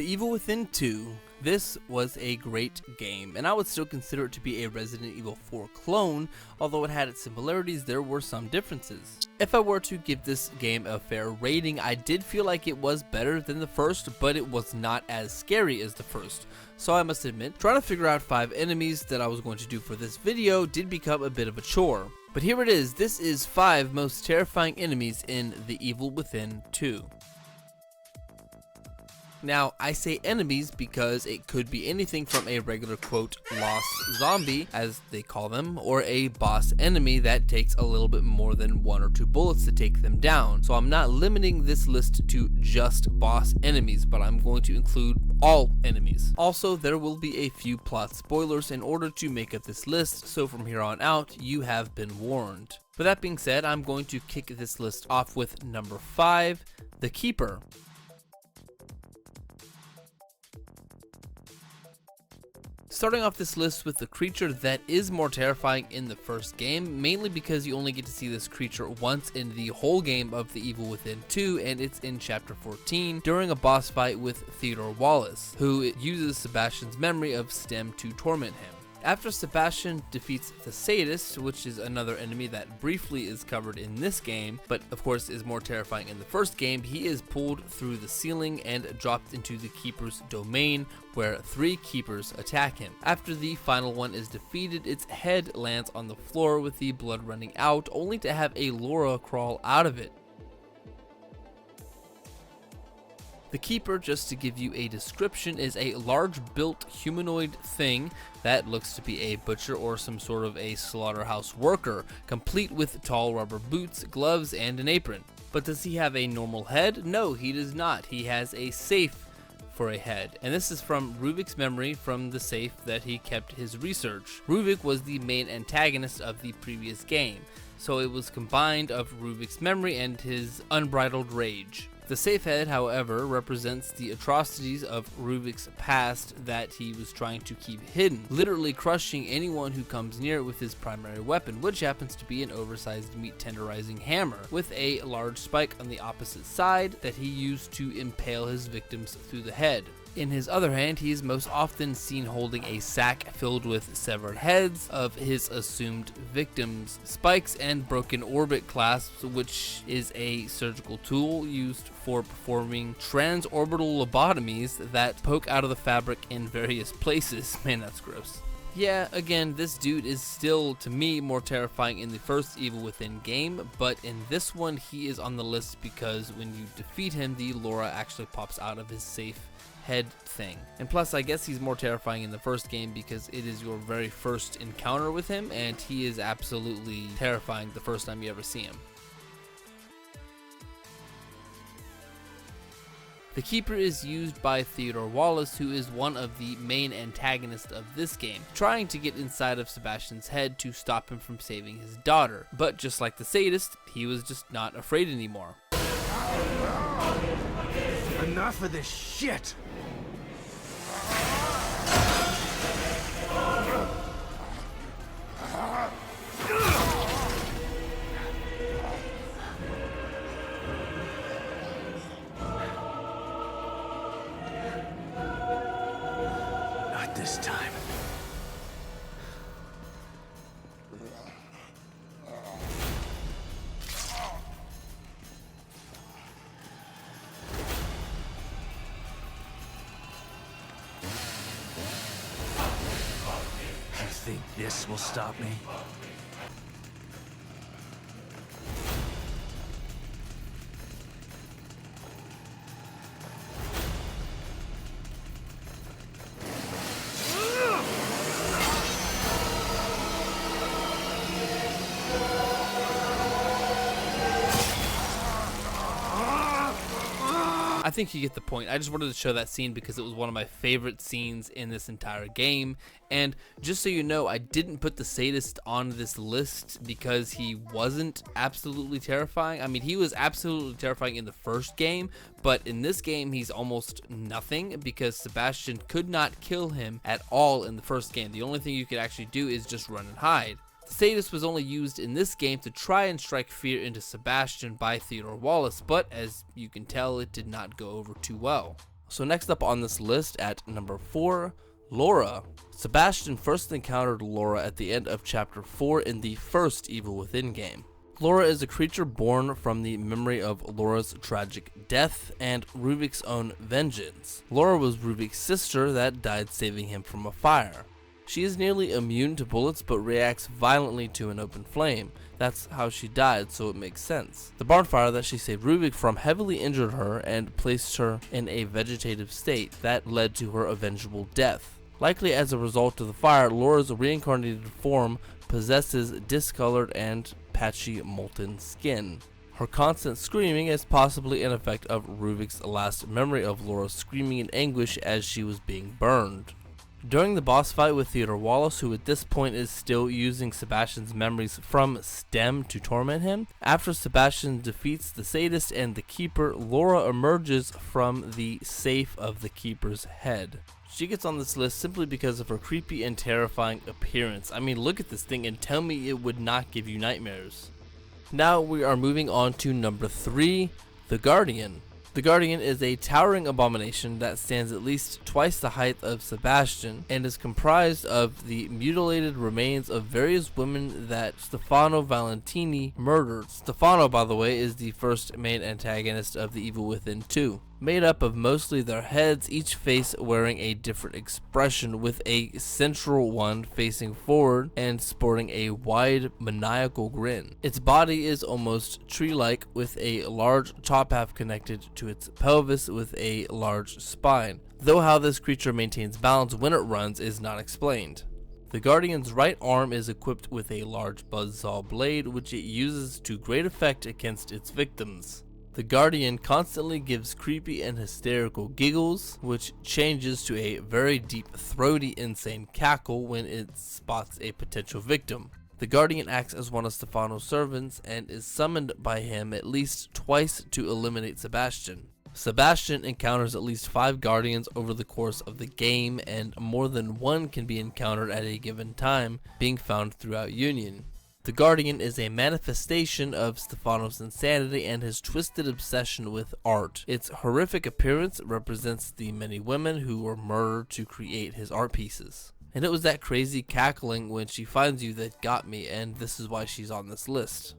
The Evil Within 2. This was a great game, and I would still consider it to be a Resident Evil 4 clone, although it had its similarities, there were some differences. If I were to give this game a fair rating, I did feel like it was better than the first, but it was not as scary as the first. So I must admit, trying to figure out 5 enemies that I was going to do for this video did become a bit of a chore. But here it is, this is 5 most terrifying enemies in The Evil Within 2. Now, I say enemies because it could be anything from a regular quote lost zombie, as they call them, or a boss enemy that takes a little bit more than 1 or 2 bullets to take them down. So I'm not limiting this list to just boss enemies, but I'm going to include all enemies. Also, there will be a few plot spoilers in order to make up this list, so from here on out, you have been warned. With that being said, I'm going to kick this list off with number 5, the Keeper. Starting off this list with the creature that is more terrifying in the first game, mainly because you only get to see this creature once in the whole game of The Evil Within 2, and it's in chapter 14 during a boss fight with Theodore Wallace, who uses Sebastian's memory of Stem to torment him. After Sebastian defeats the Sadist, which is another enemy that briefly is covered in this game, but of course is more terrifying in the first game, he is pulled through the ceiling and dropped into the Keeper's domain, where 3 Keepers attack him. After the final one is defeated, its head lands on the floor with the blood running out, only to have a Laura crawl out of it. The Keeper, just to give you a description, is a large-built humanoid thing that looks to be a butcher or some sort of a slaughterhouse worker, complete with tall rubber boots, gloves, and an apron. But does he have a normal head? No, he does not. He has a safe for a head, and this is from Ruvik's memory from the safe that he kept his research. Ruvik was the main antagonist of the previous game, so it was combined of Ruvik's memory and his unbridled rage. The safe head, however, represents the atrocities of Ruvik's past that he was trying to keep hidden, literally crushing anyone who comes near it with his primary weapon, which happens to be an oversized meat tenderizing hammer with a large spike on the opposite side that he used to impale his victims through the head. In his other hand, he is most often seen holding a sack filled with severed heads of his assumed victims, spikes, and broken orbit clasps, which is a surgical tool used for performing transorbital lobotomies that poke out of the fabric in various places. Man, that's gross. Yeah, again, this dude is still, to me, more terrifying in the first Evil Within game, but in this one, he is on the list because when you defeat him, the Laura actually pops out of his safe head thing. And plus, I guess he's more terrifying in the first game because it is your very first encounter with him, and he is absolutely terrifying the first time you ever see him. The Keeper is used by Theodore Wallace, who is one of the main antagonists of this game, trying to get inside of Sebastian's head to stop him from saving his daughter. But just like the Sadist, he was just not afraid anymore. Enough of this shit! Not this time. Think this will stop me? I think you get the point. I just wanted to show that scene because it was one of my favorite scenes in this entire game. And just so you know, I didn't put the Sadist on this list because he wasn't absolutely terrifying. I mean, he was absolutely terrifying in the first game, but in this game, he's almost nothing because Sebastian could not kill him at all in the first game. The only thing you could actually do is just run and hide. The Sadist was only used in this game to try and strike fear into Sebastian by Theodore Wallace, but as you can tell, it did not go over too well. So next up on this list at number 4, Laura. Sebastian first encountered Laura at the end of chapter 4 in the first Evil Within game. Laura is a creature born from the memory of Laura's tragic death and Ruvik's own vengeance. Laura was Ruvik's sister that died saving him from a fire. She is nearly immune to bullets but reacts violently to an open flame. That's how she died, so it makes sense. The barn fire that she saved Ruvik from heavily injured her and placed her in a vegetative state that led to her avengable death. Likely as a result of the fire, Laura's reincarnated form possesses discolored and patchy molten skin. Her constant screaming is possibly an effect of Ruvik's last memory of Laura screaming in anguish as she was being burned. During the boss fight with Theodore Wallace, who at this point is still using Sebastian's memories from STEM to torment him, after Sebastian defeats the sadist and the Keeper, Laura emerges from the safe of the Keeper's head. She gets on this list simply because of her creepy and terrifying appearance. I mean, look at this thing and tell me it would not give you nightmares. Now we are moving on to number 3, the Guardian. The Guardian is a towering abomination that stands at least twice the height of Sebastian and is comprised of the mutilated remains of various women that Stefano Valentini murdered. Stefano, by the way, is the first main antagonist of the Evil Within 2. Made up of mostly their heads, each face wearing a different expression, with a central one facing forward and sporting a wide maniacal grin. Its body is almost tree-like, with a large top half connected to its pelvis with a large spine, though how this creature maintains balance when it runs is not explained. The Guardian's right arm is equipped with a large buzzsaw blade, which it uses to great effect against its victims. The Guardian constantly gives creepy and hysterical giggles, which changes to a very deep, throaty, insane cackle when it spots a potential victim. The Guardian acts as one of Stefano's servants and is summoned by him at least twice to eliminate Sebastian. Sebastian encounters at least 5 Guardians over the course of the game, and more than one can be encountered at a given time, being found throughout Union. The Guardian is a manifestation of Stefano's insanity and his twisted obsession with art. Its horrific appearance represents the many women who were murdered to create his art pieces. And it was that crazy cackling when she finds you that got me, and this is why she's on this list.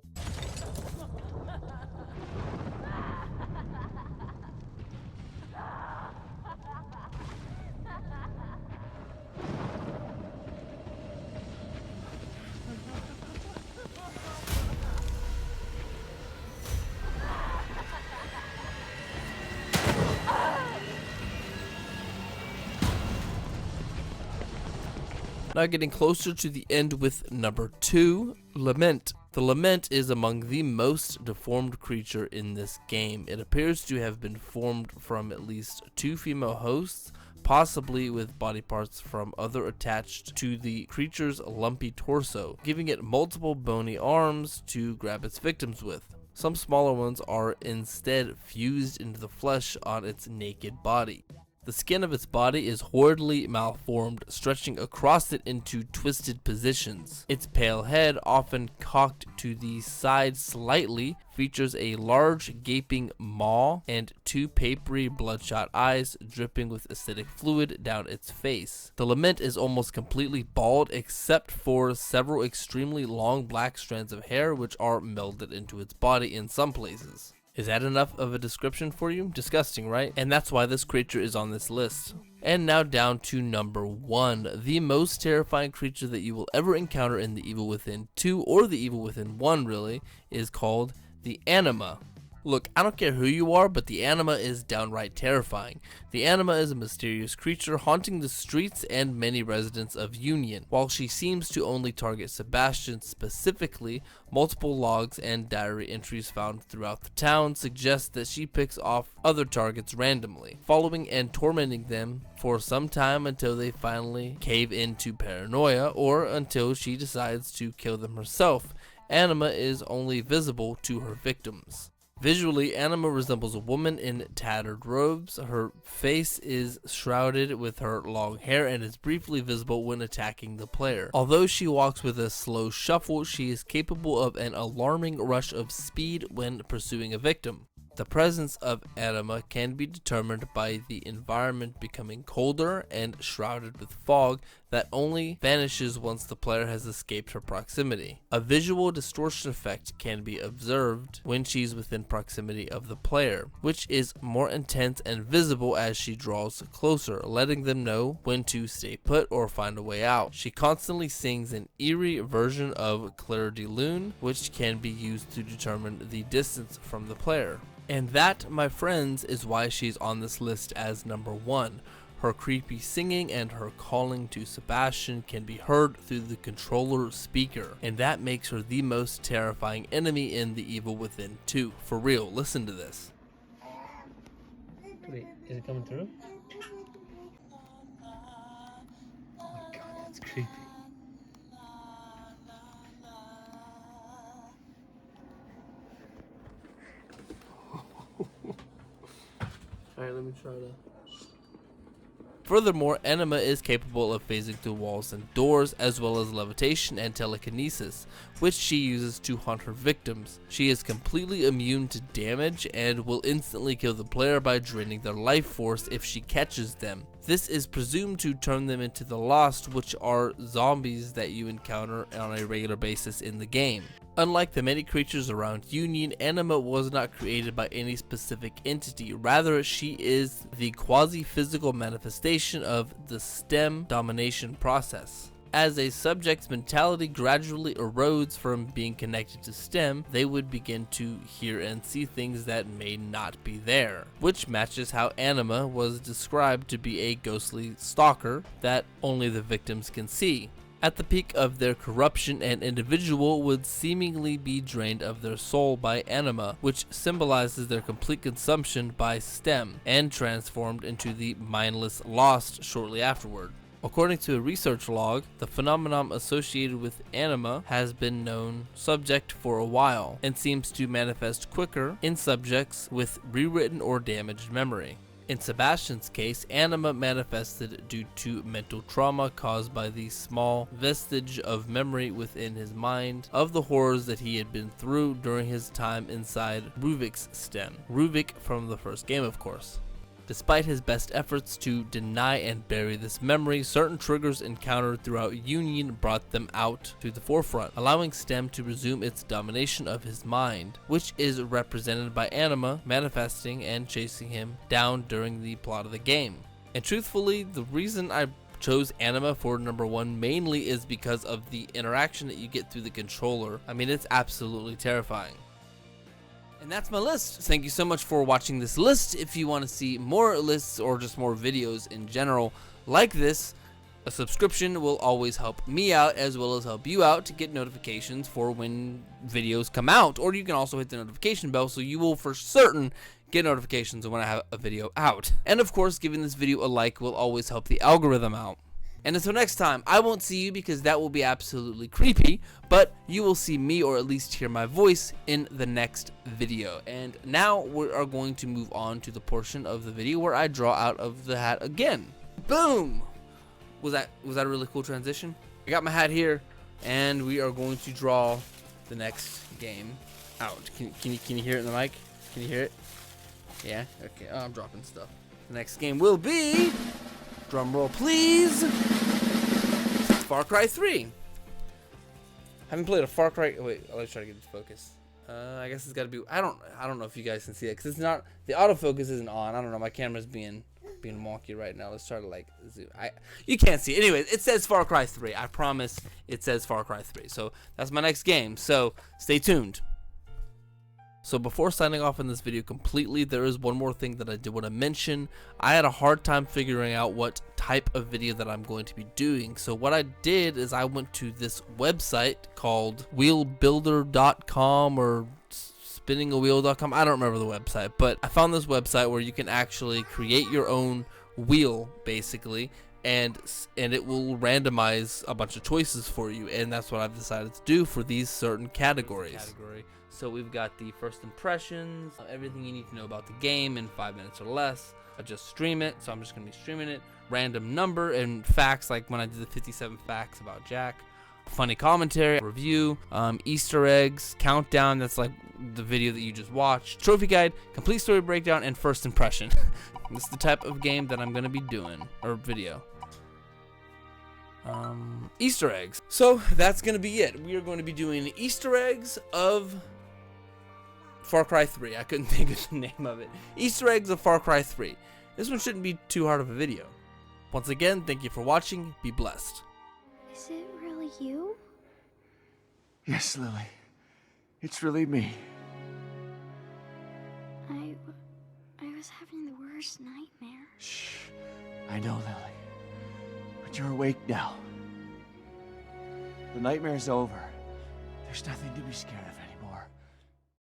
Now getting closer to the end with number 2, Lament. The Lament is among the most deformed creature in this game. It appears to have been formed from at least 2 female hosts, possibly with body parts from other attached to the creature's lumpy torso, giving it multiple bony arms to grab its victims with. Some smaller ones are instead fused into the flesh on its naked body. The skin of its body is horridly malformed, stretching across it into twisted positions. Its pale head, often cocked to the side slightly, features a large gaping maw and 2 papery bloodshot eyes dripping with acidic fluid down its face. The Lament is almost completely bald except for several extremely long black strands of hair which are melded into its body in some places. Is that enough of a description for you? Disgusting, right? And that's why this creature is on this list. And now down to number 1. The most terrifying creature that you will ever encounter in the Evil Within 2, or the Evil Within 1 really, is called the Anima. Look, I don't care who you are, but the Anima is downright terrifying. The Anima is a mysterious creature haunting the streets and many residents of Union. While she seems to only target Sebastian specifically, multiple logs and diary entries found throughout the town suggest that she picks off other targets randomly, following and tormenting them for some time until they finally cave into paranoia, or until she decides to kill them herself. Anima is only visible to her victims. Visually, Anima resembles a woman in tattered robes. Her face is shrouded with her long hair and is briefly visible when attacking the player. Although she walks with a slow shuffle, she is capable of an alarming rush of speed when pursuing a victim. The presence of anima can be determined by the environment becoming colder and shrouded with fog that only vanishes once the player has escaped her proximity. A visual distortion effect can be observed when she's within proximity of the player, which is more intense and visible as she draws closer, letting them know when to stay put or find a way out. She constantly sings an eerie version of Clair de Lune, which can be used to determine the distance from the player. And that, my friends, is why she's on this list as number 1. Her creepy singing and her calling to Sebastian can be heard through the controller speaker, and that makes her the most terrifying enemy in The Evil Within 2. For real, listen to this. Wait, is it coming through? Oh my god, that's creepy. Alright, let me try to... Furthermore, anima is capable of phasing through walls and doors, as well as levitation and telekinesis, which she uses to hunt her victims. She is completely immune to damage and will instantly kill the player by draining their life force if she catches them. This is presumed to turn them into the Lost, which are zombies that you encounter on a regular basis in the game. Unlike the many creatures around Union, anima was not created by any specific entity. Rather, she is the quasi-physical manifestation of the STEM domination process. As a subject's mentality gradually erodes from being connected to STEM, they would begin to hear and see things that may not be there, which matches how anima was described to be a ghostly stalker that only the victims can see. At the peak of their corruption, an individual would seemingly be drained of their soul by anima, which symbolizes their complete consumption by STEM, and transformed into the mindless Lost shortly afterward. According to a research log, the phenomenon associated with anima has been known subject for a while, and seems to manifest quicker in subjects with rewritten or damaged memory. In Sebastian's case, anima manifested due to mental trauma caused by the small vestige of memory within his mind of the horrors that he had been through during his time inside Ruvik's stem. Ruvik from the first game, of course. Despite his best efforts to deny and bury this memory, certain triggers encountered throughout Union brought them out to the forefront, allowing STEM to resume its domination of his mind, which is represented by anima manifesting and chasing him down during the plot of the game. And truthfully, the reason I chose anima for number 1 mainly is because of the interaction that you get through the controller. I mean, it's absolutely terrifying. And that's my list. Thank you so much for watching this list. If you want to see more lists or just more videos in general like this, a subscription will always help me out as well as help you out to get notifications for when videos come out. Or you can also hit the notification bell so you will for certain get notifications when I have a video out. And of course, giving this video a like will always help the algorithm out. And until next time, I won't see you because that will be absolutely creepy, but you will see me or at least hear my voice in the next video. And now we are going to move on to the portion of the video where I draw out of the hat again. Boom! Was that a really cool transition? I got my hat here, and we are going to draw the next game out. Can you hear it in the mic? Can you hear it? Yeah? Okay. Oh, I'm dropping stuff. The next game will be... drum roll, please. Far Cry 3. Haven't played a Far Cry. Wait, let's try to get it to focus. I guess it's got to be. I don't know if you guys can see it because it's not. The autofocus isn't on. I don't know. My camera's being wonky right now. Let's try to like zoom. You can't see it. Anyways, it says Far Cry 3. I promise it says Far Cry 3. So that's my next game. So stay tuned. So before signing off in this video completely, there is one more thing that I did want to mention. I had a hard time figuring out what type of video that I'm going to be doing. So what I did is I went to this website called wheelbuilder.com or spinningawheel.com. I don't remember the website, but I found this website where you can actually create your own wheel basically, and it will randomize a bunch of choices for you, and that's what I've decided to do for these certain categories. So we've got the first impressions, everything you need to know about the game in 5 minutes or less. I just stream it, so I'm just going to be streaming it. Random number and facts, like when I did the 57 facts about Jack. funny commentary, review, Easter eggs, countdown, that's like the video that you just watched, trophy guide, complete story breakdown, and first impression. This is the type of game that I'm going to be doing, or video. Easter eggs. So that's going to be it. We are going to be doing Easter eggs of Far Cry 3. I couldn't think of the name of it. Easter eggs of Far Cry 3. This one shouldn't be too hard of a video. Once again, thank you for watching. Be blessed. Is it really you? Yes, Lily. It's really me. I was having the worst nightmare. Shh. I know, Lily. But you're awake now. The nightmare's over. There's nothing to be scared of